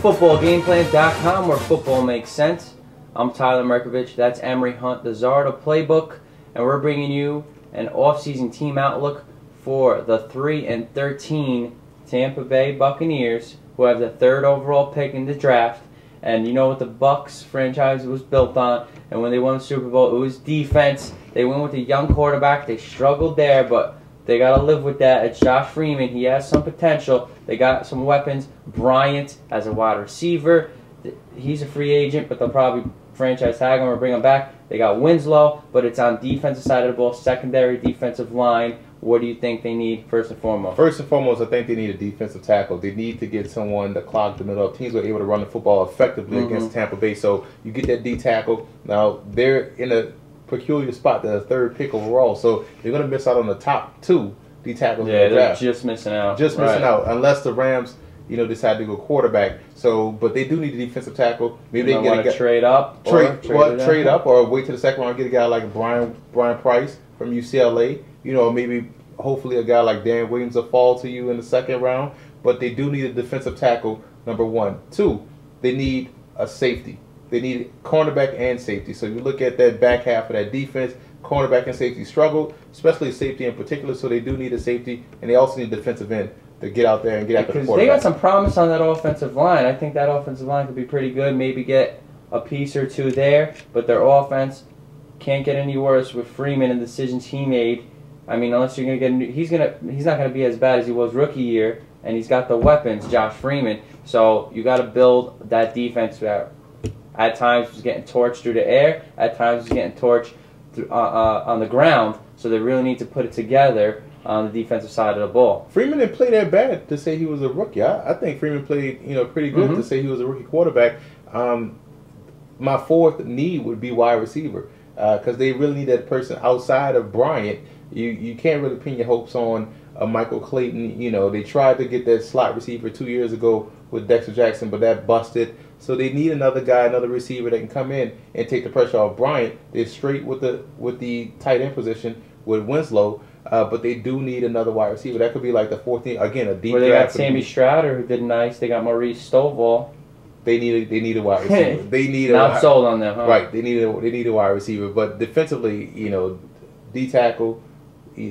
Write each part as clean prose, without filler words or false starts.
footballgameplan.com, where football makes sense. I'm Tyler Mirkovich. That's Emery Hunt, the Zarda Playbook, and we're bringing you an off-season team outlook for the 3-13 Tampa Bay Buccaneers, who have the 3rd overall pick in the draft. And you know what the Bucs franchise was built on, and when they won the Super Bowl, it was defense. They went with a young quarterback. They struggled there, but they got to live with that. It's Josh Freeman. He has some potential. They got some weapons. Bryant as a wide receiver. He's a free agent, but they'll probably franchise tag him or bring him back. They got Winslow, but it's on defensive side of the ball, secondary defensive line. What do you think they need first and foremost? First and foremost, I think they need a defensive tackle. They need to get someone to clog the middle. Teams were able to run the football effectively against Tampa Bay, so you get that D tackle. Now, they're in a peculiar spot. They're the 3rd pick overall, so they're going to miss out on the top 2 D tackles. Yeah, they're just missing out. Just missing out, unless the Rams, decide to go quarterback. So, but they do need a defensive tackle. Maybe they want to trade up, trade up, or wait to the second round and get a guy like Brian Price from UCLA. Maybe hopefully a guy like Dan Williams will fall to you in the 2nd round. But they do need a defensive tackle. Number 1, 2. They need a safety. They need cornerback and safety. So you look at that back half of that defense, cornerback and safety struggled, especially safety in particular. So they do need a safety, and they also need defensive end to get out there and get after the quarterback. They got some promise on that offensive line. I think that offensive line could be pretty good. Maybe get a piece or 2 there, but their offense can't get any worse with Freeman and the decisions he made. I mean, unless you're gonna get, he's not gonna be as bad as he was rookie year, and he's got the weapons, Josh Freeman. So you got to build that defense that at times was getting torched through the air, at times was getting torched through, on the ground. So they really need to put it together on the defensive side of the ball. Freeman didn't play that bad to say he was a rookie. I think Freeman played pretty good to say he was a rookie quarterback. My 4th need would be wide receiver, because they really need that person outside of Bryant. You can't really pin your hopes on Michael Clayton. They tried to get that slot receiver 2 years ago with Dexter Jackson, but that busted. So they need another guy, another receiver that can come in and take the pressure off Bryant. They're straight with the tight end position with Winslow, but they do need another wide receiver. That could be like the 14th, again, a deep Where they got Sammy Strouder, who did nice. They got Maurice Stovall. They need a wide receiver. They need not sold on them, huh? Right. They need a wide receiver, but defensively, D tackle,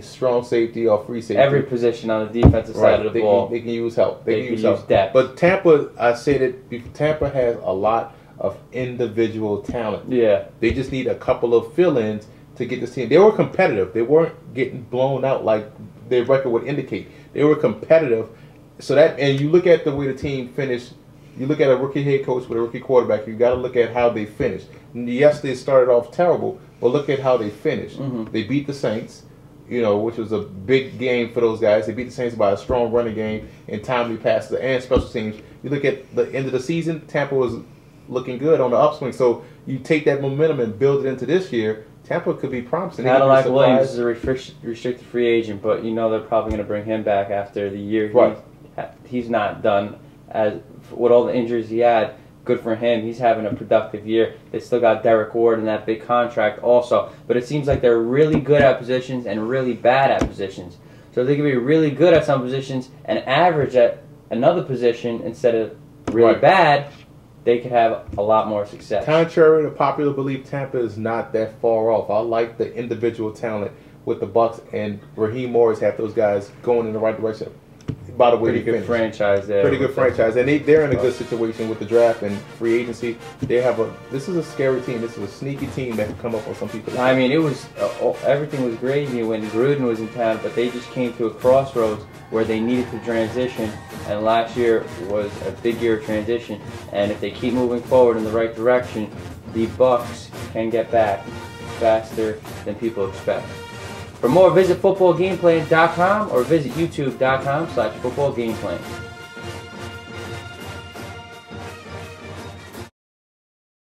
strong safety or free safety. Every position on the defensive side of the ball. They can use help. They can use depth. But Tampa, I said it, Tampa has a lot of individual talent. Yeah. They just need a couple of fill-ins to get this team. They were competitive. They weren't getting blown out like their record would indicate. They were competitive. So that, and you look at the way the team finished. You look at a rookie head coach with a rookie quarterback. You got to look at how they finished. Yes, they started off terrible, but look at how they finished. They beat the Saints, which was a big game for those guys. They beat the Saints by a strong running game and timely passes and special teams. You look at the end of the season, Tampa was looking good on the upswing. So you take that momentum and build it into this year. Tampa could be promising. Cadillac Williams is a restricted free agent, but they're probably going to bring him back after the year. Right. He's not done with all the injuries he had. Good for him. He's having a productive year. They still got Derek Ward in that big contract also. But it seems like they're really good at positions and really bad at positions. So they can be really good at some positions and average at another position instead of really bad. They could have a lot more success. Contrary to popular belief, Tampa is not that far off. I like the individual talent with the Bucs, and Raheem Morris have those guys going in the right direction. By the way, pretty good franchise there. Pretty good franchise, and they're in a good situation with the draft and free agency. This is a scary team. This is a sneaky team that can come up with some people. I mean, it was everything was gravy when Gruden was in town, but they just came to a crossroads where they needed to transition, and last year was a big year of transition. And if they keep moving forward in the right direction, the Bucs can get back faster than people expect. For more, visit footballgameplan.com or visit youtube.com/footballgameplan.